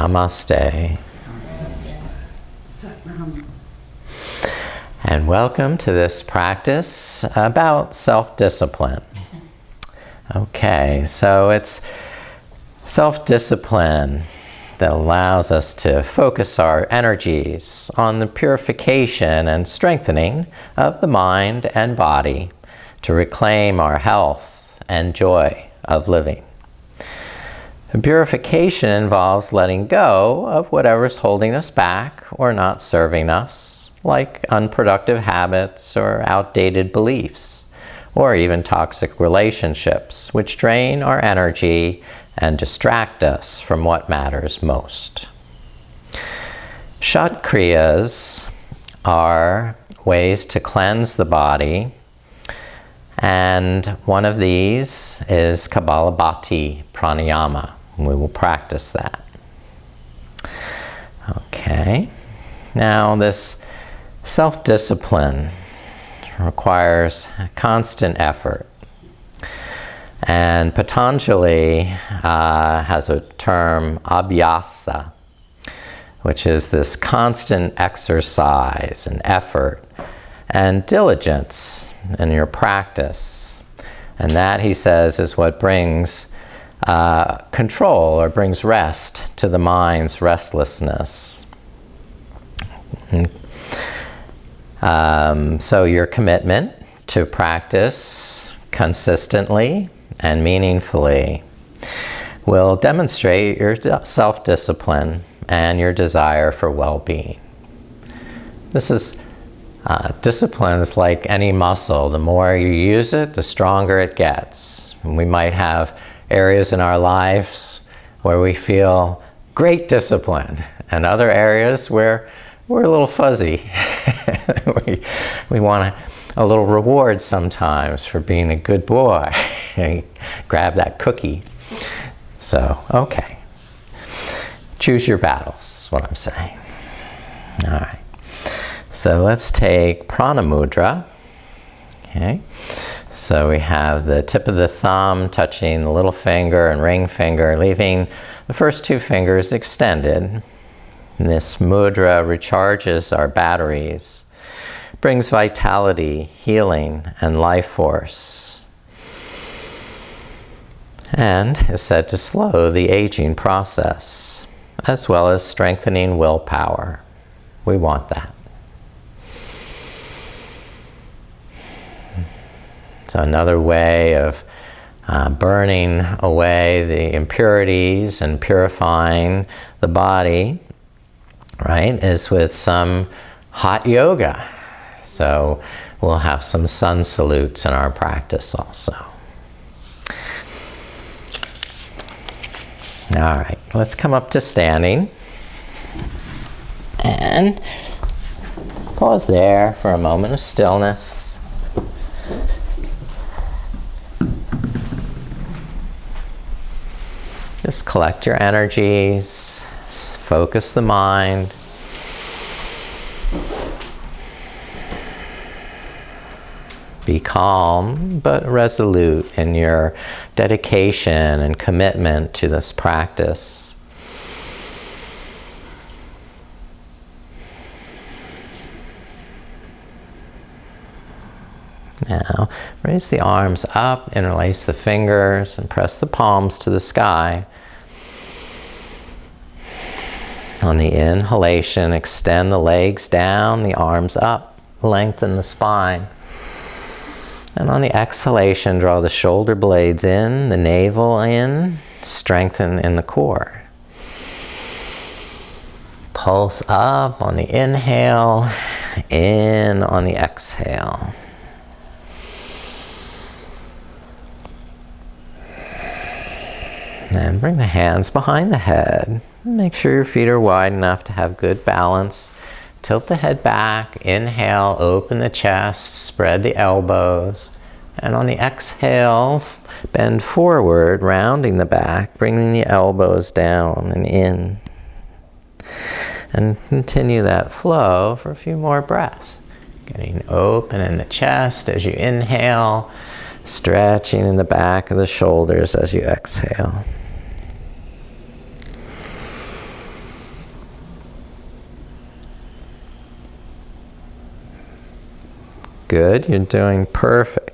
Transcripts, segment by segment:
Namaste. And welcome to this practice about self-discipline. Okay, so it's self-discipline that allows us to focus our energies on the purification and strengthening of the mind and body to reclaim our health and joy of living. And purification involves letting go of whatever's holding us back or not serving us, like unproductive habits or outdated beliefs, or even toxic relationships, which drain our energy and distract us from what matters most. Shat kriyas are ways to cleanse the body, and one of these is Kapalabhati pranayama. We will practice that. Okay. Now this self-discipline requires constant effort. And Patanjali has a term, Abhasa, which is this constant exercise and effort and diligence in your practice. And that, he says, is what brings control or brings rest to the mind's restlessness. So your commitment to practice consistently and meaningfully will demonstrate your self-discipline and your desire for well-being. This is discipline is like any muscle. The more you use it, the stronger it gets. And we might have areas in our lives where we feel great discipline, and other areas where we're a little fuzzy. we want a little reward sometimes for being a good boy. Grab that cookie. So, okay. Choose your battles, is what I'm saying. All right. So let's take prana mudra. Okay. So we have the tip of the thumb touching the little finger and ring finger, leaving the first two fingers extended. And this mudra recharges our batteries, brings vitality, healing, and life force, and is said to slow the aging process, as well as strengthening willpower. We want that. So another way of burning away the impurities and purifying the body, right, is with some hot yoga. So we'll have some sun salutes in our practice also. All right, let's come up to standing. And pause there for a moment of stillness. Just collect your energies, focus the mind. Be calm but resolute in your dedication and commitment to this practice. Now, raise the arms up, interlace the fingers, and press the palms to the sky. On the inhalation, extend the legs down, the arms up, lengthen the spine. And on the exhalation, draw the shoulder blades in, the navel in, strengthen in the core. Pulse up on the inhale, in on the exhale. And bring the hands behind the head. Make sure your feet are wide enough to have good balance. Tilt the head back, inhale, open the chest, spread the elbows. And on the exhale, bend forward, rounding the back, bringing the elbows down and in. And continue that flow for a few more breaths. Getting open in the chest as you inhale, stretching in the back of the shoulders as you exhale. Good, you're doing perfect.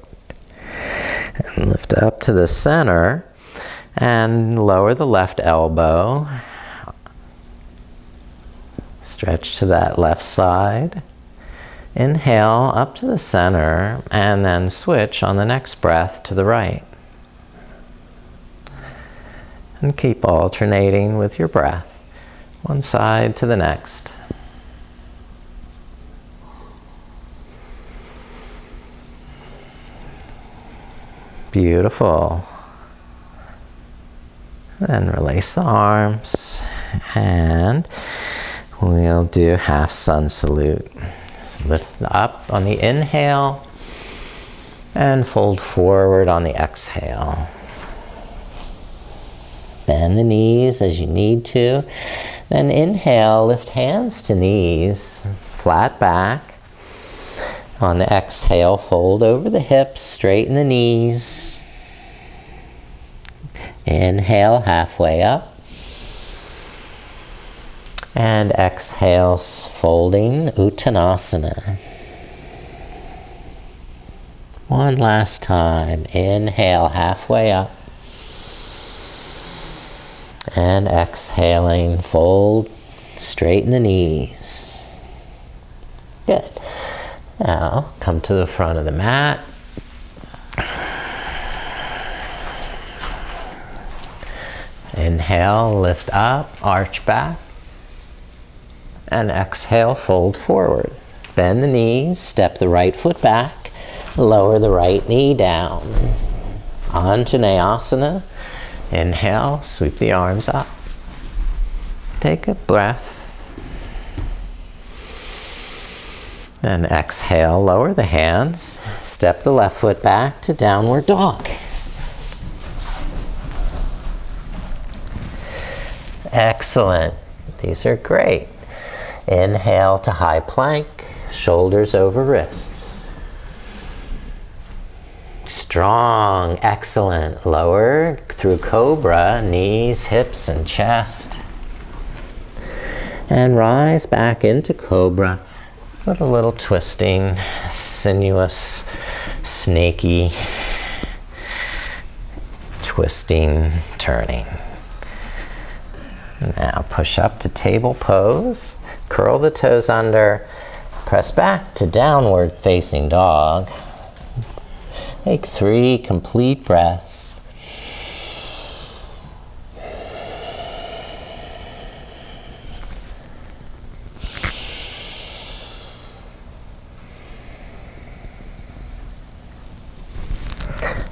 And lift up to the center and lower the left elbow. Stretch to that left side. Inhale up to the center and then switch on the next breath to the right. And keep alternating with your breath, one side to the next. Beautiful. Then release the arms and we'll do half sun salute. Lift up on the inhale and fold forward on the exhale. Bend the knees as you need to. Then inhale, lift hands to knees, flat back. On the exhale, fold over the hips, straighten the knees. Inhale, halfway up. And exhale, folding Uttanasana. One last time. Inhale, halfway up. And exhaling, fold, straighten the knees. Good. Now, come to the front of the mat. Inhale, lift up, arch back. And exhale, fold forward. Bend the knees, step the right foot back, lower the right knee down. Anjaneyasana. Inhale, sweep the arms up. Take a breath. And exhale, lower the hands. Step the left foot back to downward dog. Excellent. These are great. Inhale to high plank, shoulders over wrists. Strong, excellent. Lower through cobra, knees, hips, and chest. And rise back into cobra with a little twisting, sinuous, snaky, twisting, turning. Now push up to table pose, curl the toes under, press back to downward facing dog. Take 3 complete breaths.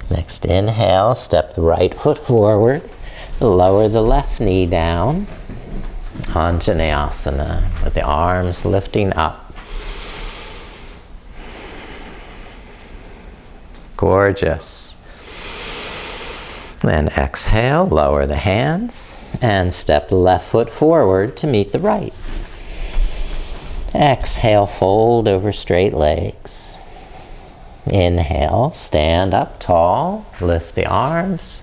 Next inhale, step the right foot forward, lower the left knee down. Anjaneyasana with the arms lifting up. Gorgeous. Then exhale, lower the hands and step the left foot forward to meet the right. Exhale, fold over straight legs. Inhale, stand up tall, lift the arms.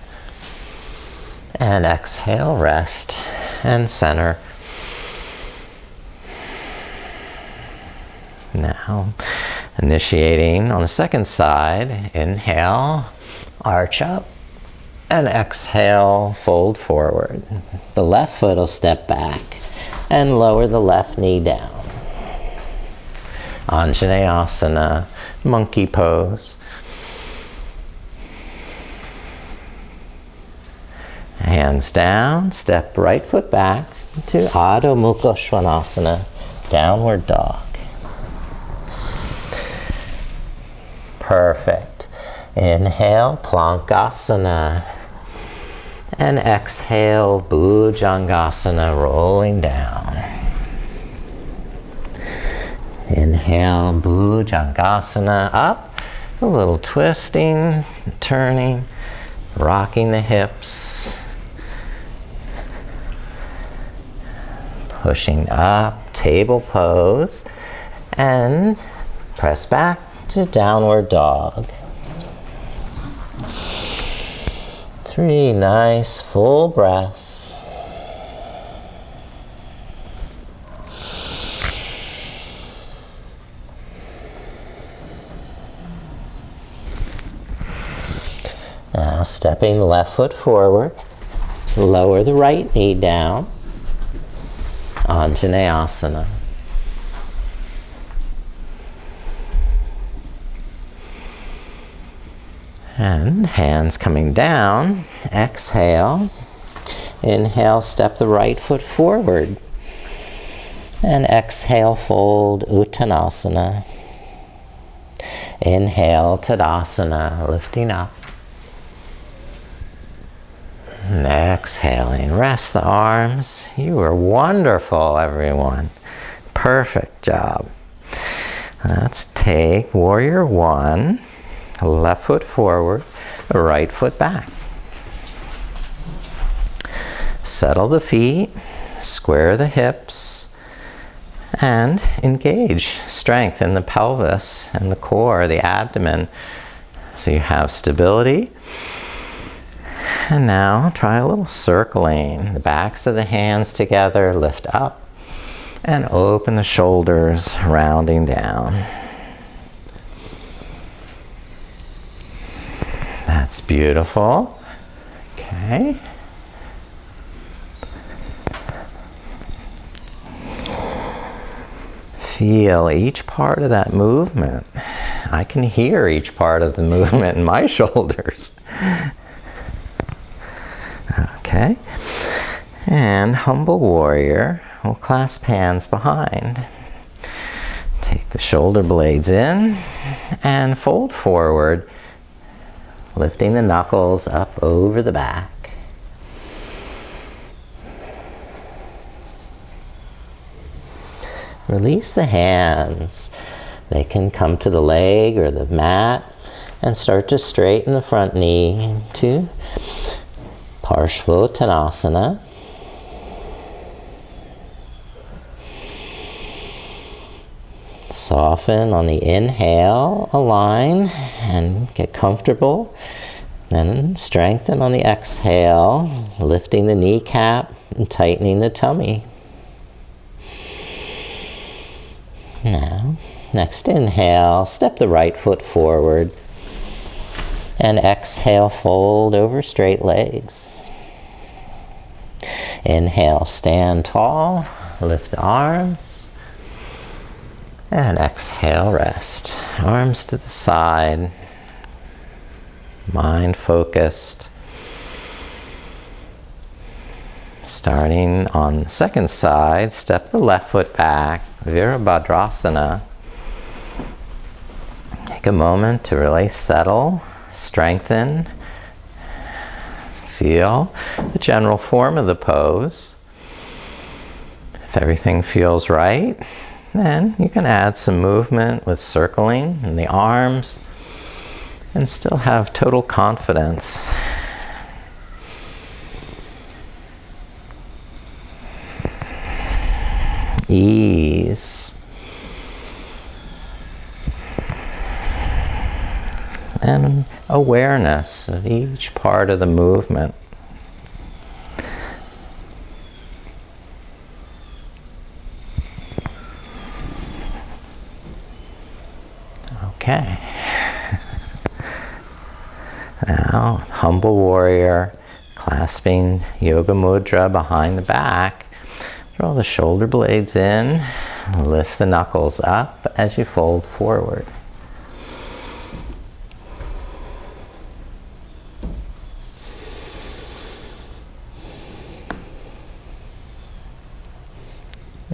And exhale, rest and center. Now, initiating on the second side, inhale, arch up, and exhale, fold forward. The left foot will step back and lower the left knee down. Anjaneyasana, monkey pose. Hands down, step right foot back to Adho Mukha Svanasana, downward dog. Perfect. Inhale, Plankasana. And exhale, Bhujangasana, rolling down. Inhale, Bhujangasana, up. A little twisting, turning, rocking the hips. Pushing up, table pose. And press back to downward dog. 3 nice full breaths. Now stepping the left foot forward, lower the right knee down, Anjaneyasana. And hands coming down, exhale. Inhale, step the right foot forward. And exhale, fold Uttanasana. Inhale, Tadasana, lifting up. And exhaling, rest the arms. You were wonderful, everyone. Perfect job. Let's take Warrior One. Left foot forward, right foot back. Settle the feet, square the hips, and engage strength in the pelvis and the core, the abdomen, so you have stability. And now try a little circling. The backs of the hands together, lift up, and open the shoulders, rounding down. That's beautiful. Okay. Feel each part of that movement. I can hear each part of the movement in my shoulders. Okay. And humble warrior. We'll clasp hands behind. Take the shoulder blades in and fold forward, lifting the knuckles up over the back. Release the hands. They can come to the leg or the mat and start to straighten the front knee to Parshvottanasana. Soften on the inhale, align and get comfortable. Then strengthen on the exhale, lifting the kneecap and tightening the tummy. Now, next inhale, step the right foot forward. And exhale, fold over straight legs. Inhale, stand tall, lift the arms. And exhale, rest. Arms to the side. Mind focused. Starting on the second side, step the left foot back, Virabhadrasana. Take a moment to really settle, strengthen, feel the general form of the pose. If everything feels right, then you can add some movement with circling in the arms and still have total confidence. Ease. And awareness of each part of the movement. Okay. Now, humble warrior, clasping yoga mudra behind the back. Draw the shoulder blades in, lift the knuckles up as you fold forward.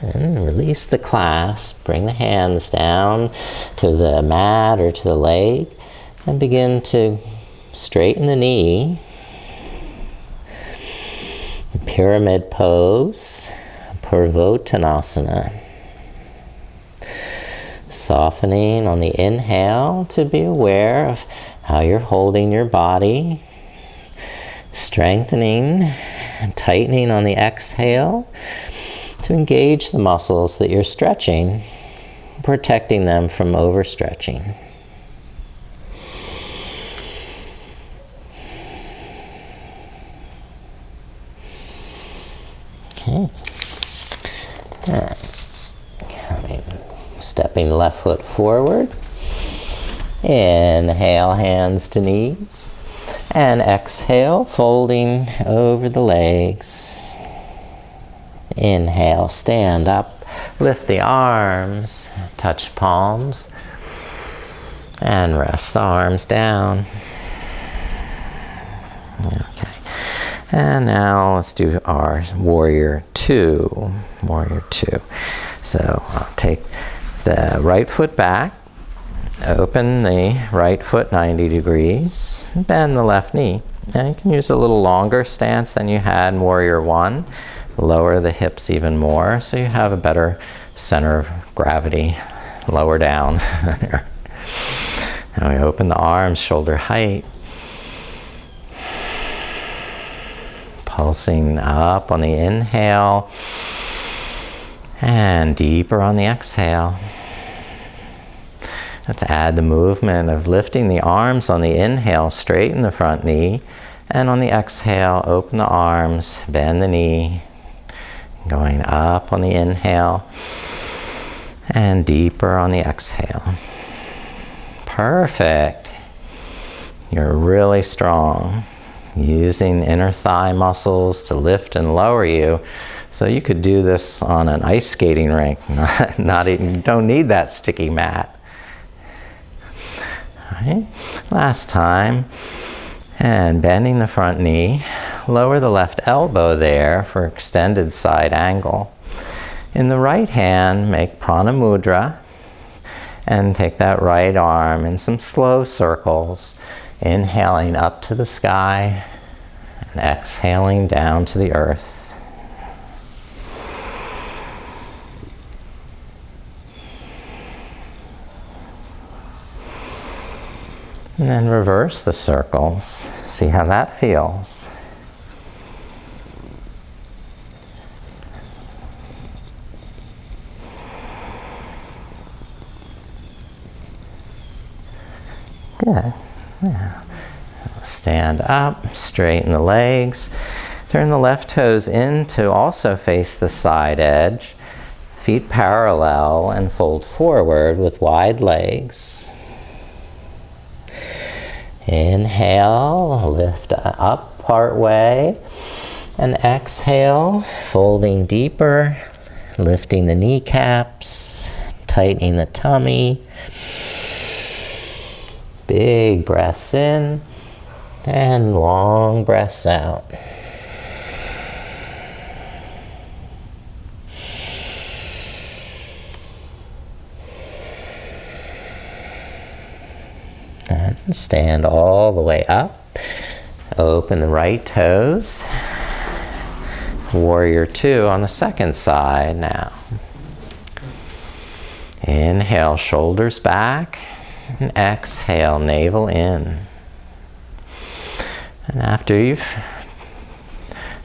And release the clasp, bring the hands down to the mat or to the leg, and begin to straighten the knee. Pyramid pose. Purvottanasana. Softening on the inhale to be aware of how you're holding your body. Strengthening and tightening on the exhale to engage the muscles that you're stretching, protecting them from overstretching. Okay. Stepping left foot forward. Inhale, hands to knees. And exhale, folding over the legs. Inhale, stand up, lift the arms, touch palms, and rest the arms down. Okay. And now let's do our warrior two. Warrior two. So I'll take the right foot back, open the right foot 90 degrees, bend the left knee. And you can use a little longer stance than you had in warrior one. Lower the hips even more so you have a better center of gravity. Lower down. Now we open the arms, shoulder height. Pulsing up on the inhale and deeper on the exhale. Let's add the movement of lifting the arms on the inhale, straighten the front knee, and on the exhale, open the arms, bend the knee, going up on the inhale and deeper on the exhale. Perfect. You're really strong. Using inner thigh muscles to lift and lower you. So you could do this on an ice skating rink. Not even, you don't need that sticky mat. All right. Last time. And bending the front knee. Lower the left elbow there for extended side angle. In the right hand, make prana mudra. And take that right arm in some slow circles. Inhaling up to the sky and exhaling down to the earth. And then reverse the circles. See how that feels. Good. Yeah. Stand up, straighten the legs. Turn the left toes in to also face the side edge. Feet parallel and fold forward with wide legs. Inhale, lift up part way. And exhale, folding deeper, lifting the kneecaps, tightening the tummy. Big breaths in and long breaths out. And stand all the way up. Open the right toes. Warrior two on the second side now. Inhale, shoulders back. And exhale, navel in. And after you've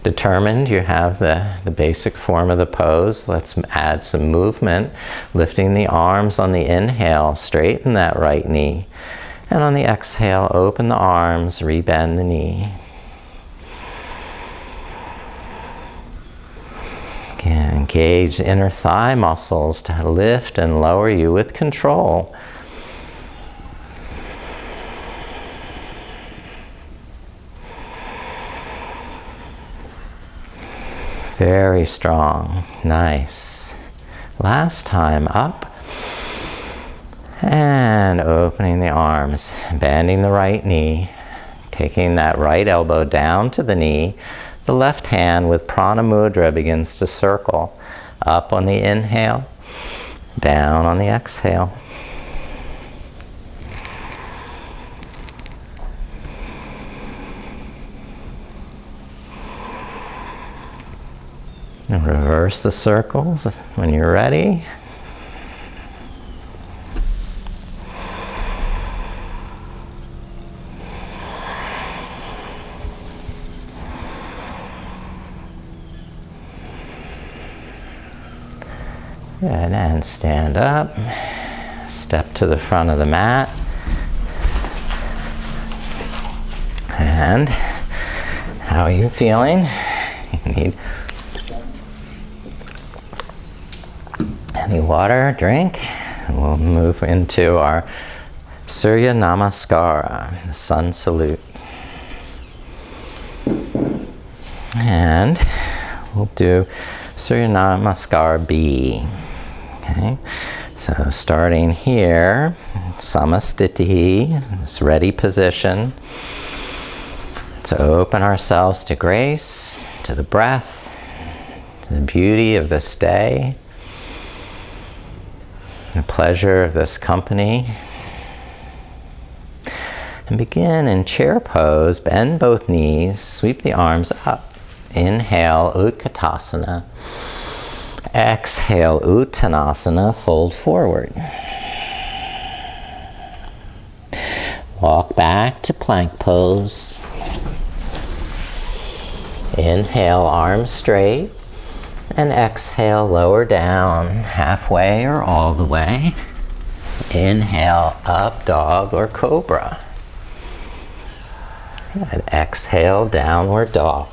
determined you have the basic form of the pose, let's add some movement. Lifting the arms on the inhale, straighten that right knee. And on the exhale, open the arms, rebend the knee. Again, engage inner thigh muscles to lift and lower you with control. Very strong. Nice. Last time, up. And opening the arms, bending the right knee, taking that right elbow down to the knee. The left hand with prana mudra begins to circle. Up on the inhale, down on the exhale. And reverse the circles when you're ready. Good, and stand up. Step to the front of the mat. And how are you feeling? You need any water, drink. And we'll move into our Surya Namaskara, the sun salute. do Surya Namaskar B. Okay, so starting here, Samastiti, this ready position. To open ourselves to grace, to the breath, to the beauty of this day, the pleasure of this company. And begin in chair pose, bend both knees, sweep the arms up. Inhale, Utkatasana. Exhale, Uttanasana, fold forward. Walk back to plank pose. Inhale, arms straight, and exhale, lower down, halfway or all the way. Inhale, up dog or cobra. And exhale, downward dog.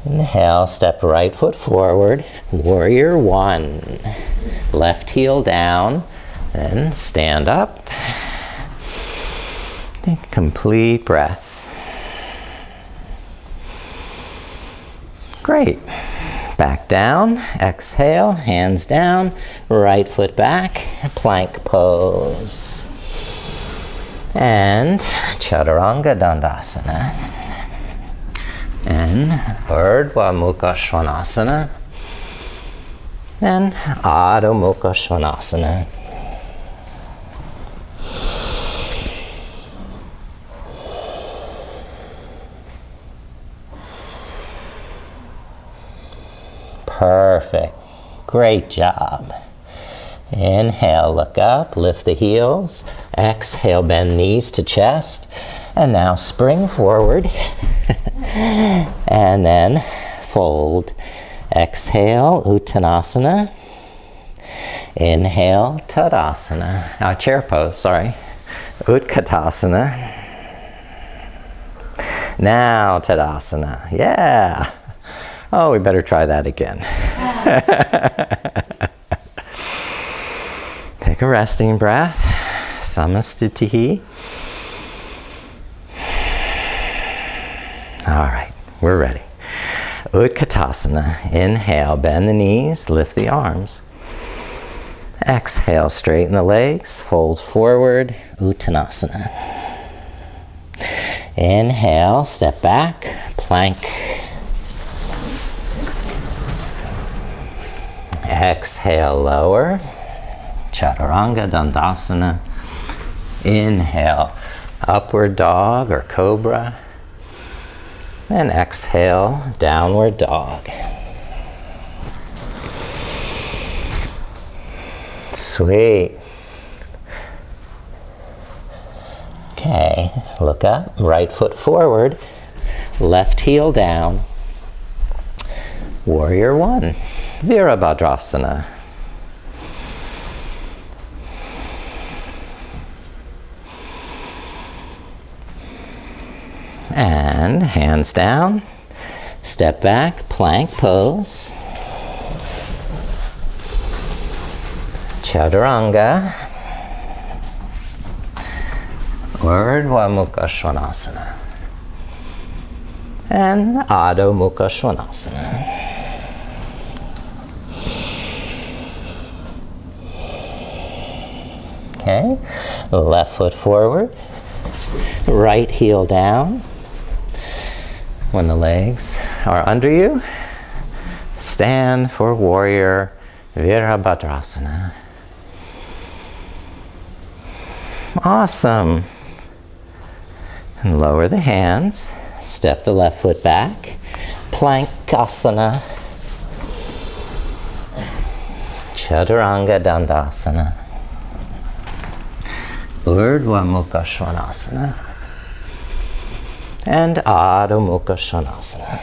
Inhale, step right foot forward, warrior one. Left heel down, then stand up. Take a complete breath. Great. Back down, exhale, hands down, right foot back, plank pose. And Chaturanga Dandasana. And Urdhva Mukha Svanasana. And Adho Mukha Svanasana. Perfect. Great job. Inhale, look up, lift the heels. Exhale, bend knees to chest. And now spring forward. And then fold. Exhale, Uttanasana. Inhale, Tadasana. Chair pose, sorry. Utkatasana. Now Tadasana. Yeah. Oh, we better try that again. Take a resting breath. Samastiti. All right, we're ready. Utkatasana. Inhale, bend the knees, lift the arms. Exhale, straighten the legs, fold forward, Uttanasana. Inhale, step back, plank. Exhale, lower, Chaturanga Dandasana. Inhale, upward dog or cobra. And exhale, downward dog. Sweet. Okay, look up, right foot forward, left heel down. Warrior one, Virabhadrasana. And hands down, step back, plank pose. Chaturanga. Urdhva Mukha Svanasana. And Adho Mukha Svanasana. Okay, left foot forward, right heel down. When the legs are under you, stand for warrior Virabhadrasana. Awesome. And lower the hands, step the left foot back, Plankasana. Chaturanga Dandasana. Urdhva Mukha Svanasana. And Adho Mukha Svanasana.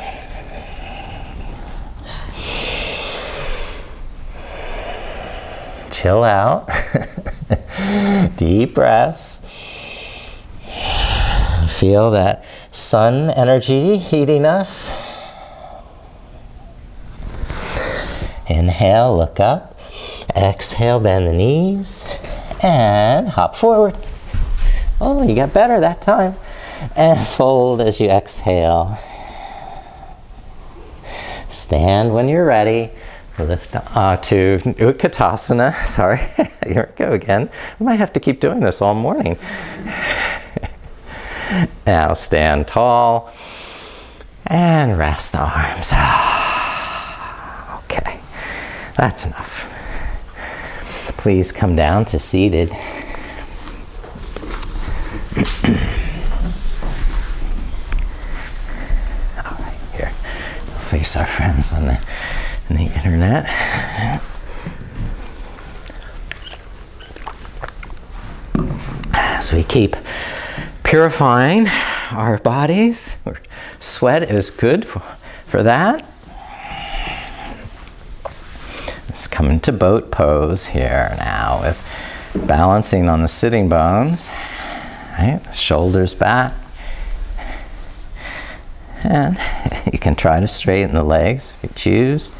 Chill out. Deep breaths. Feel that sun energy heating us. Inhale, look up. Exhale, bend the knees. And hop forward. Oh, you got better that time. And fold as you exhale. Stand when you're ready. Lift to Utkatasana. Sorry, here we go again. I might have to keep doing this all morning. Now stand tall and rest the arms. Okay, that's enough. Please come down to seated. All right, here. We'll face our friends on the internet. As we keep purifying our bodies, sweat is good for that. Let's come into boat pose here now with balancing on the sitting bones. Right? Shoulders back. And you can try to straighten the legs if you choose.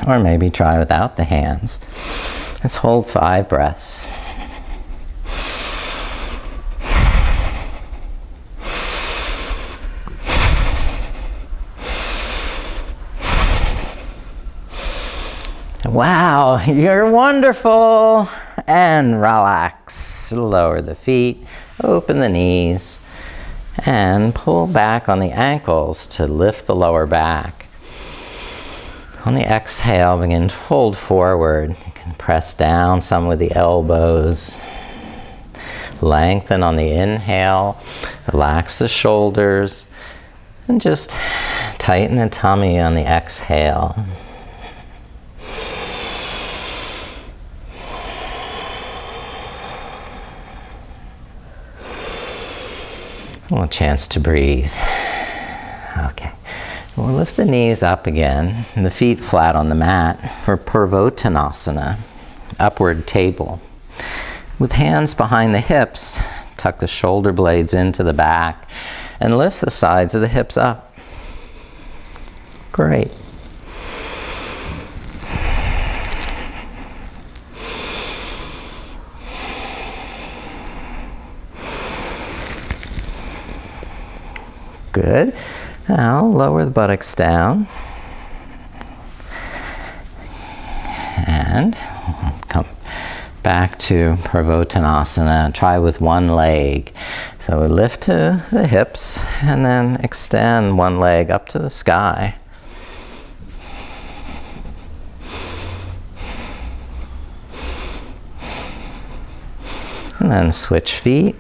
Or maybe try without the hands. Let's hold 5 breaths. Wow, you're wonderful. And relax. Lower the feet, open the knees, and pull back on the ankles to lift the lower back. On the exhale, begin to fold forward. You can press down some with the elbows. Lengthen on the inhale. Relax the shoulders. And just tighten the tummy on the exhale. A chance to breathe. Okay. We'll lift the knees up again, and the feet flat on the mat for Purvottanasana, upward table. With hands behind the hips, tuck the shoulder blades into the back and lift the sides of the hips up. Great. Good. Now lower the buttocks down. And come back to Purvottanasana. Try with one leg. So we lift to the hips and then extend one leg up to the sky. And then switch feet.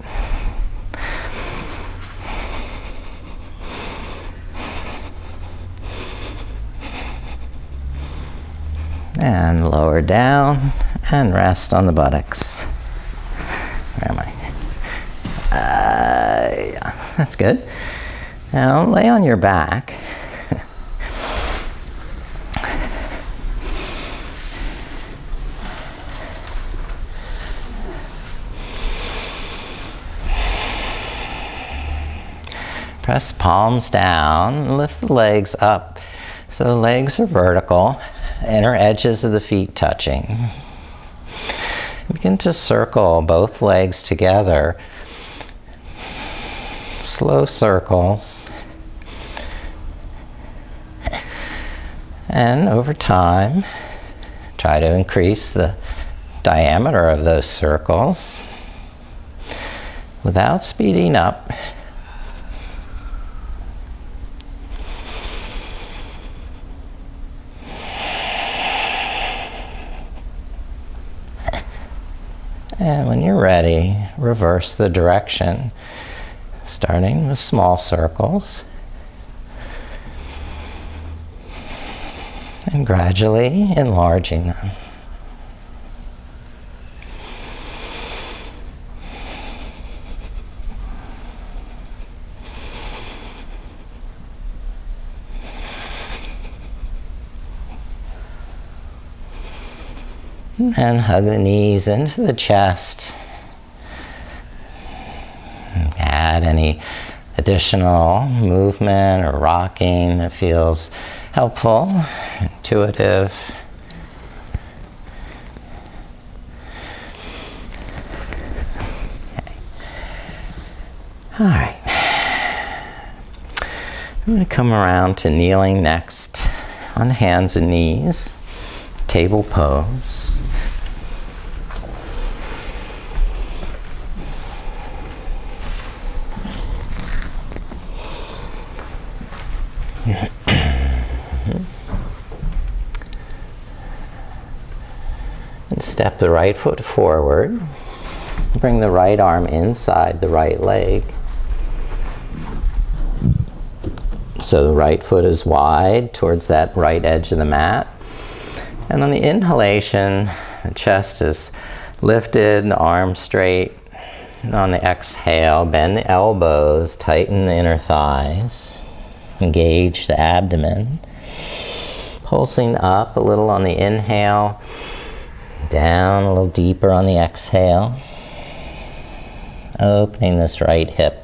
And lower down and rest on the buttocks. Where am I? Yeah, that's good. Now lay on your back. Press palms down, lift the legs up so the legs are vertical. Inner edges of the feet touching. Begin to circle both legs together. Slow circles. And over time, try to increase the diameter of those circles without speeding up. And when you're ready, reverse the direction, starting with small circles and gradually enlarging them. And hug the knees into the chest. Add any additional movement or rocking that feels helpful, intuitive. Okay. All right. I'm going to come around to kneeling next on hands and knees, table pose. And step the right foot forward. Bring the right arm inside the right leg. So the right foot is wide towards that right edge of the mat. And on the inhalation, the chest is lifted, the arms straight. And on the exhale, bend the elbows, tighten the inner thighs, engage the abdomen. Pulsing up a little on the inhale, down a little deeper on the exhale. Opening this right hip.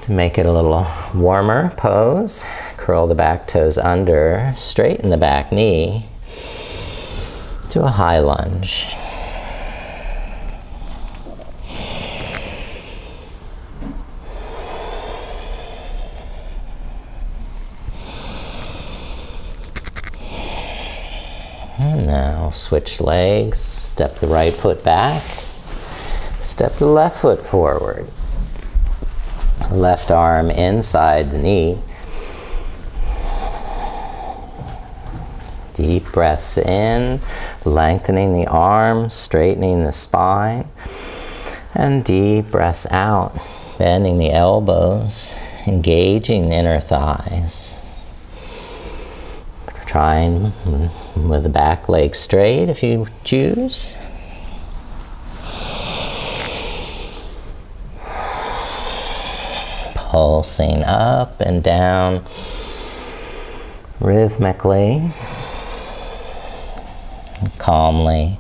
To make it a little warmer pose, curl the back toes under, straighten the back knee to a high lunge. And now switch legs, step the right foot back, step the left foot forward. Left arm inside the knee. Deep breaths in, lengthening the arms, straightening the spine. And deep breaths out, bending the elbows, engaging the inner thighs. Trying with the back leg straight if you choose. Pulsing up and down rhythmically, calmly.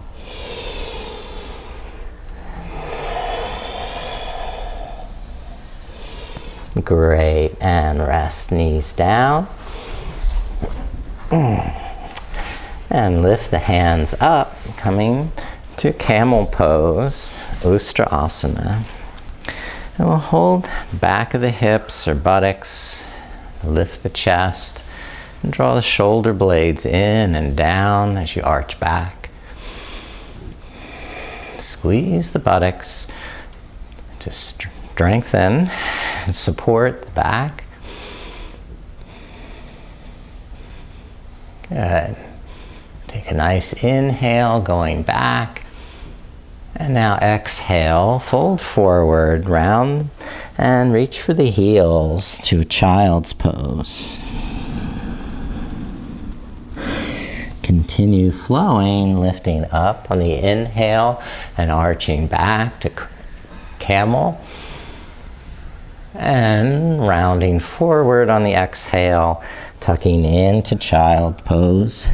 Great, and rest knees down. And lift the hands up, coming to camel pose, Ustrasana. And we'll hold back of the hips or buttocks, lift the chest, and draw the shoulder blades in and down as you arch back. Squeeze the buttocks to strengthen and support the back. Good. Take a nice inhale, going back. And now exhale, fold forward, round, and reach for the heels to child's pose. Continue flowing, lifting up on the inhale and arching back to camel. And rounding forward on the exhale, tucking into child pose.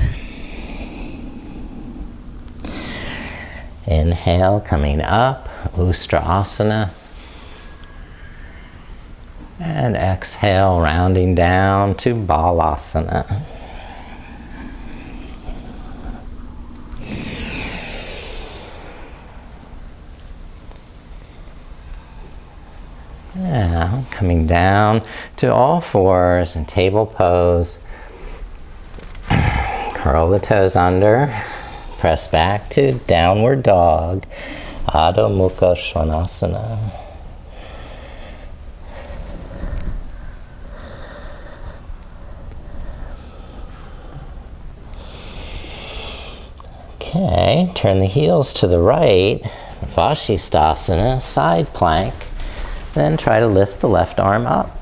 Inhale, coming up, Ustrasana. And exhale, rounding down to Balasana. Now, coming down to all fours and table pose. Curl the toes under. Press back to downward dog, Adho Mukha Svanasana. Okay, turn the heels to the right, Vashisthasana, side plank. Then try to lift the left arm up.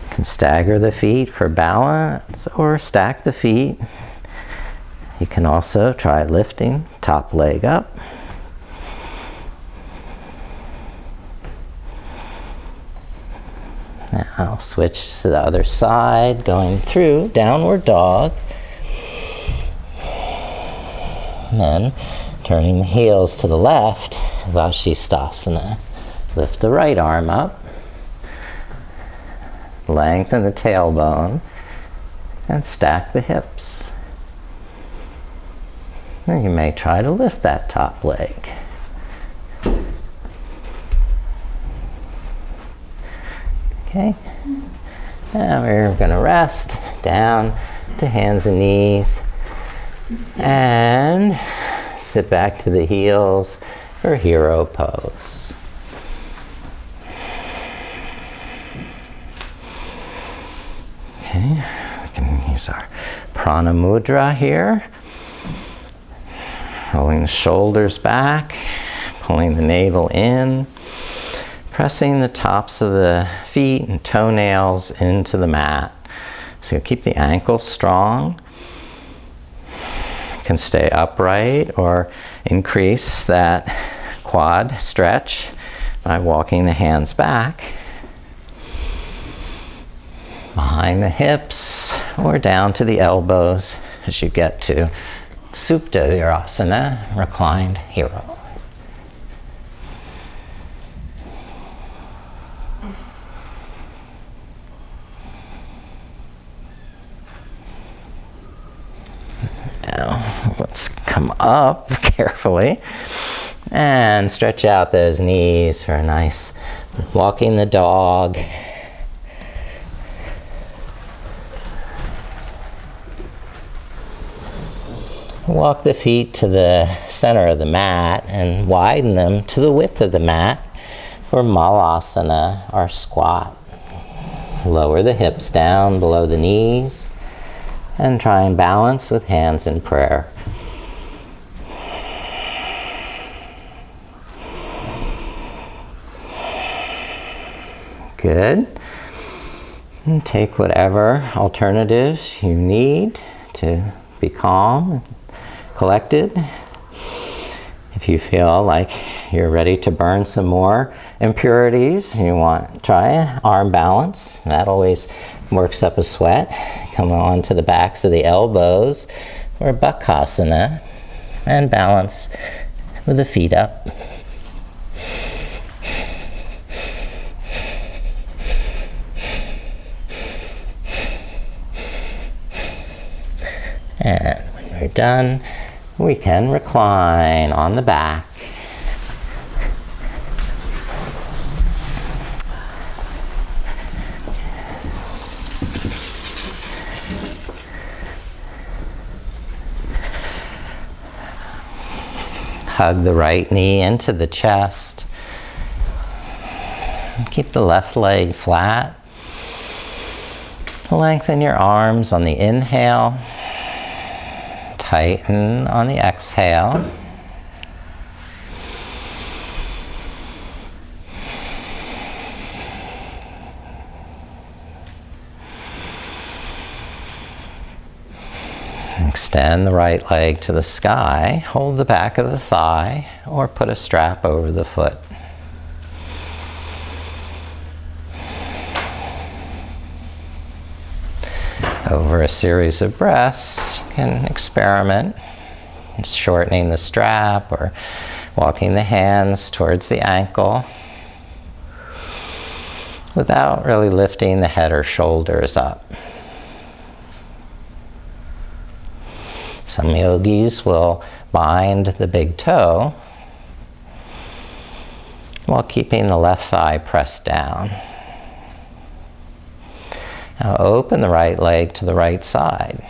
You can stagger the feet for balance or stack the feet. You can also try lifting top leg up. Now I'll switch to the other side, going through downward dog. And then turning the heels to the left, Vashisthasana. Lift the right arm up. Lengthen the tailbone and stack the hips. And you may try to lift that top leg. Okay. Now we're going to rest down to hands and knees and sit back to the heels for hero pose. Okay, we can use our prana mudra here. Rolling the shoulders back, pulling the navel in, pressing the tops of the feet and toenails into the mat. So keep the ankles strong. You can stay upright or increase that quad stretch by walking the hands back behind the hips or down to the elbows as you get to Supta Virasana, reclined hero. Now, let's come up carefully and stretch out those knees for a nice walking the dog. Walk the feet to the center of the mat and widen them to the width of the mat for Malasana, our squat. Lower the hips down below the knees and try and balance with hands in prayer. Good. And take whatever alternatives you need to be calm, collected. If you feel like you're ready to burn some more impurities, you want to try arm balance. That always works up a sweat. Come on to the backs of the elbows or Bakasana and balance with the feet up. And when we're done, we can recline on the back. Hug the right knee into the chest. Keep the left leg flat. Lengthen your arms on the inhale. Tighten on the exhale. Extend the right leg to the sky. Hold the back of the thigh or put a strap over the foot. Over a series of breaths, you can experiment shortening the strap or walking the hands towards the ankle without really lifting the head or shoulders up. Some yogis will bind the big toe while keeping the left thigh pressed down. Now open the right leg to the right side.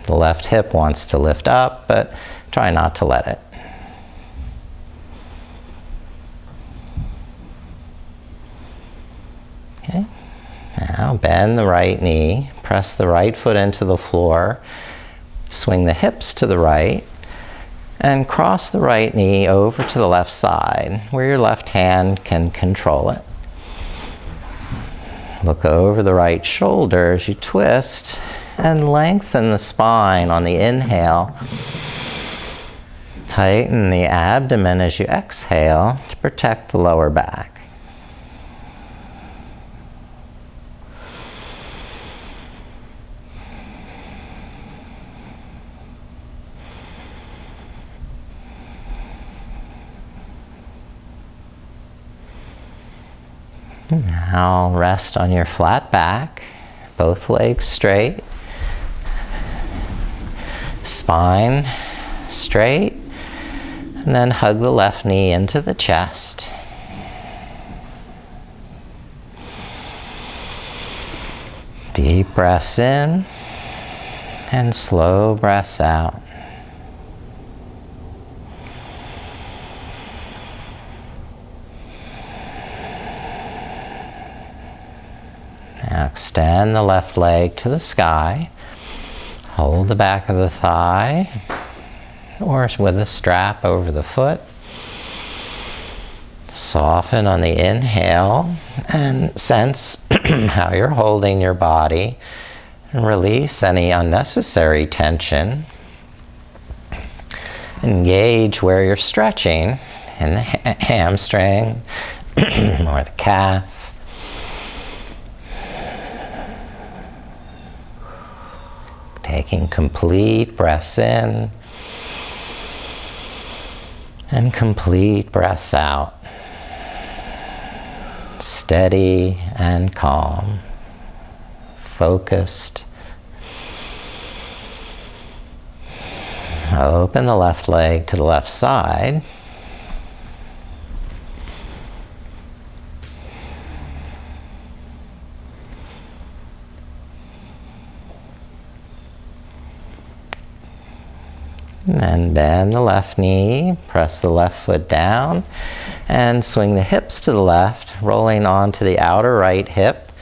The left hip wants to lift up, but try not to let it. Okay. Now bend the right knee, press the right foot into the floor, swing the hips to the right, and cross the right knee over to the left side where your left hand can control it. Look over the right shoulder as you twist and lengthen the spine on the inhale. Tighten the abdomen as you exhale to protect the lower back. Now rest on your flat back, both legs straight. Spine straight. And then hug the left knee into the chest. Deep breaths in and slow breaths out. Now extend the left leg to the sky. Hold the back of the thigh or with a strap over the foot. Soften on the inhale and sense how you're holding your body, and release any unnecessary tension. Engage where you're stretching in the hamstring or the calf. Taking complete breaths in and complete breaths out. Steady and calm, focused. Open the left leg to the left side. And then bend the left knee, press the left foot down, and swing the hips to the left, rolling onto the outer right hip,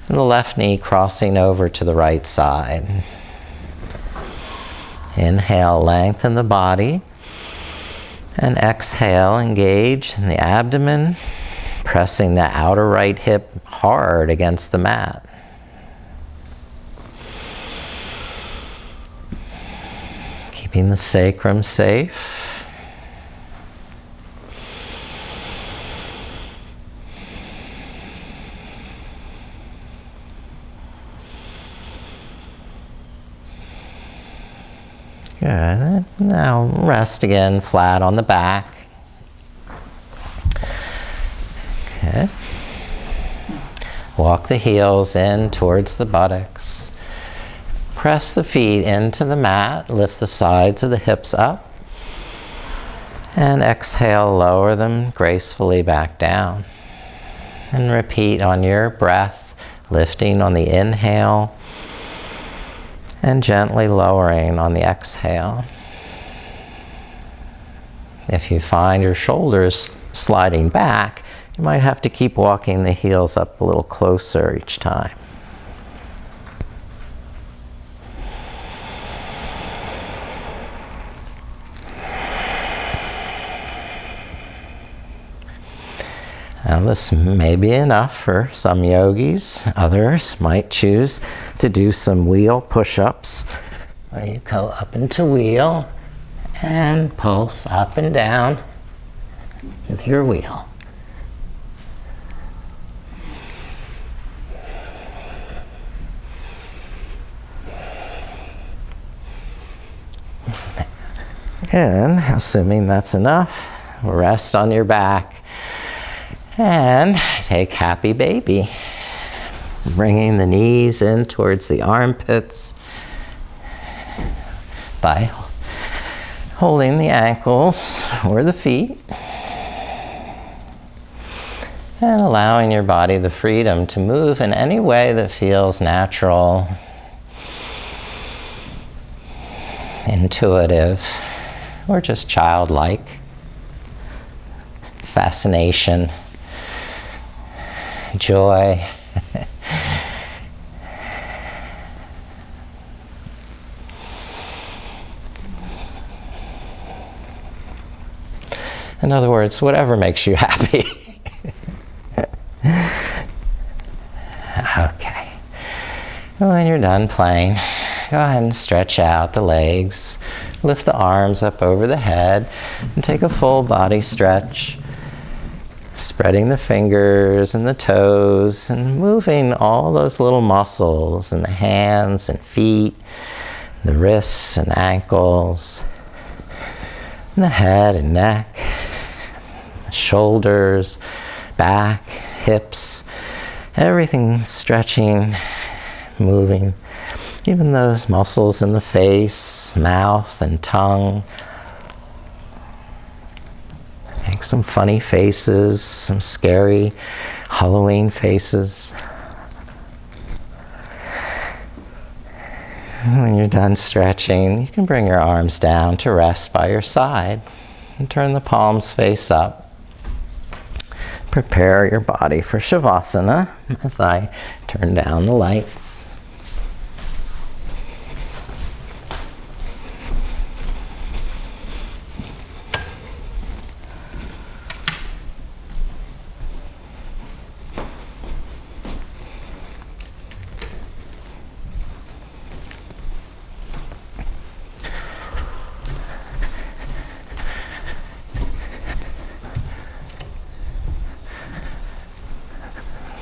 and the left knee crossing over to the right side. Inhale, lengthen the body, and exhale, engage in the abdomen, pressing the outer right hip hard against the mat. Keeping the sacrum safe. Good. Now rest again flat on the back. Good. Walk the heels in towards the buttocks. Press the feet into the mat, lift the sides of the hips up, and exhale, lower them gracefully back down. And repeat on your breath, lifting on the inhale, and gently lowering on the exhale. If you find your shoulders sliding back, you might have to keep walking the heels up a little closer each time. Now this may be enough for some yogis. Others might choose to do some wheel push-ups, where you go up into wheel and pulse up and down with your wheel. And assuming that's enough, rest on your back. And take happy baby, bringing the knees in towards the armpits by holding the ankles or the feet and allowing your body the freedom to move in any way that feels natural, intuitive, or just childlike. Fascination. Joy. In other words, whatever makes you happy. Okay. When you're done playing, go ahead and stretch out the legs. Lift the arms up over the head and take a full body stretch. Spreading the fingers and the toes and moving all those little muscles in the hands and feet, the wrists and ankles, and the head and neck, shoulders, back, hips, everything stretching, moving. Even those muscles in the face, mouth, and tongue. Make some funny faces, some scary Halloween faces. When you're done stretching, you can bring your arms down to rest by your side and turn the palms face up. Prepare your body for Shavasana as I turn down the lights.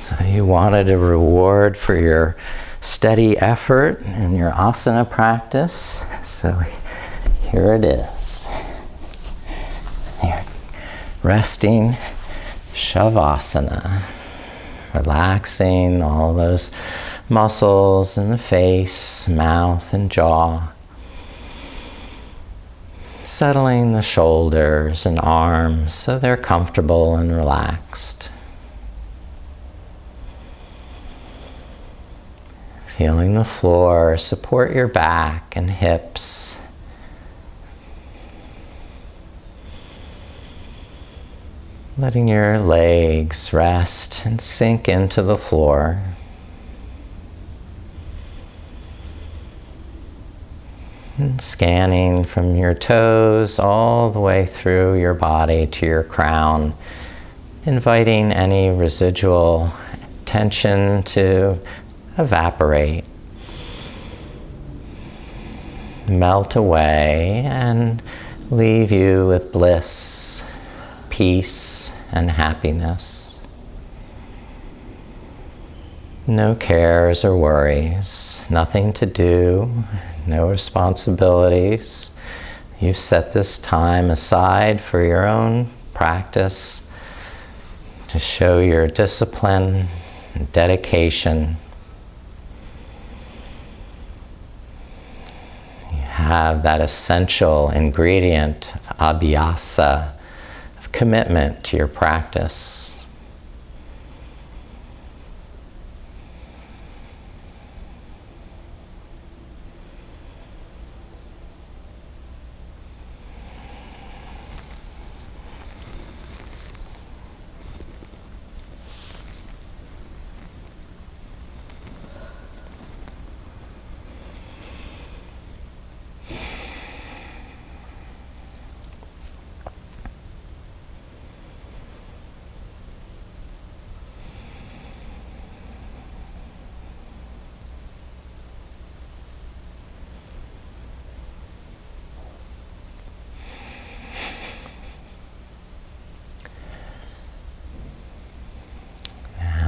So you wanted a reward for your steady effort in your asana practice. So here it is. Here. Resting Shavasana. Relaxing all those muscles in the face, mouth, and jaw. Settling the shoulders and arms so they're comfortable and relaxed. Feeling the floor support your back and hips. Letting your legs rest and sink into the floor. And scanning from your toes all the way through your body to your crown, inviting any residual tension to evaporate, melt away, and leave you with bliss, peace, and happiness. No cares or worries, nothing to do, no responsibilities. You set this time aside for your own practice to show your discipline and dedication. Have that essential ingredient of Abhasa, of commitment to your practice.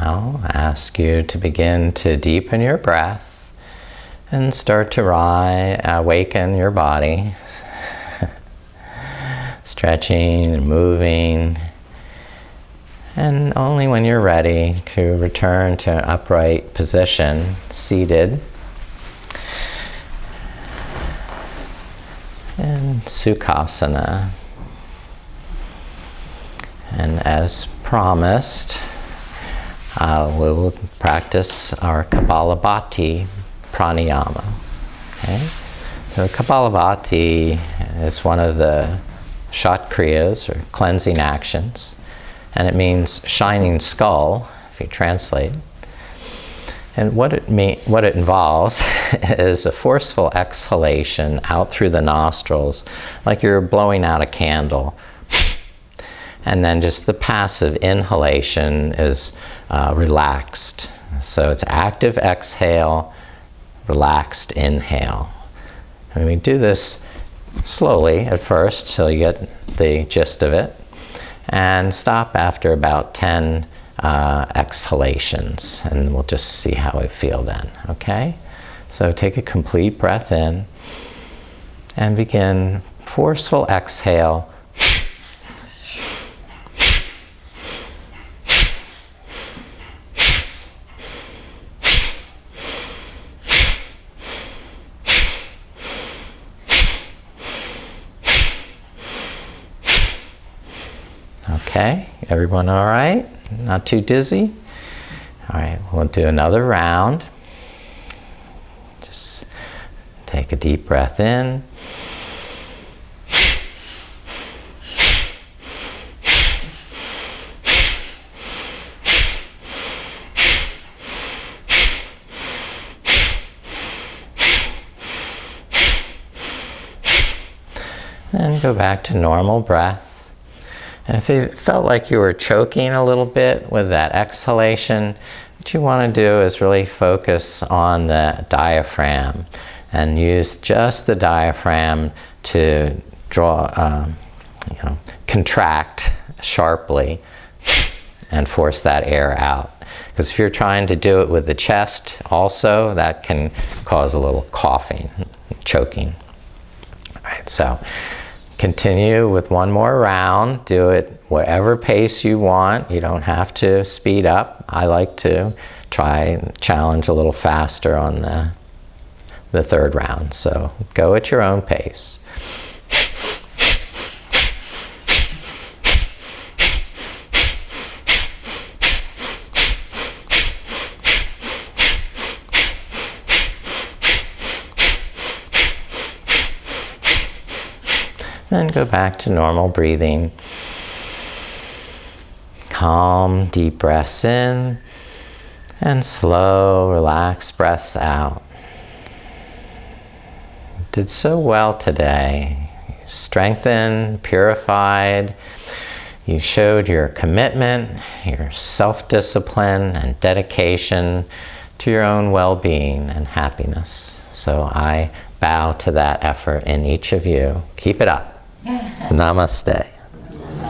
Now, I ask you to begin to deepen your breath and start to awaken your body. Stretching and moving. And only when you're ready to return to an upright position, seated. And Sukhasana. And as promised, we will practice our Kapalabhati pranayama. Okay? So Kapalabhati is one of the Shat Kriyas, or cleansing actions, and it means shining skull, if you translate. And what it involves is a forceful exhalation out through the nostrils, like you're blowing out a candle. And then just the passive inhalation is relaxed. So it's active exhale, relaxed inhale. And we do this slowly at first till you get the gist of it, and stop after about 10 exhalations, and we'll just see how we feel then, okay? So take a complete breath in and begin forceful exhale. Okay, everyone all right? Not too dizzy? All right, we'll do another round. Just take a deep breath in. And go back to normal breath. And if it felt like you were choking a little bit with that exhalation, what you want to do is really focus on the diaphragm and use just the diaphragm to draw, contract sharply and force that air out. Because if you're trying to do it with the chest also, that can cause a little coughing, choking. All right, so continue with one more round. Do it whatever pace you want. You don't have to speed up. I like to try and challenge a little faster on the third round. So go at your own pace. Then go back to normal breathing. Calm, deep breaths in, and slow, relaxed breaths out. You did so well today. You strengthened, purified. You showed your commitment, your self-discipline, and dedication to your own well-being and happiness. So I bow to that effort in each of you. Keep it up. Namaste.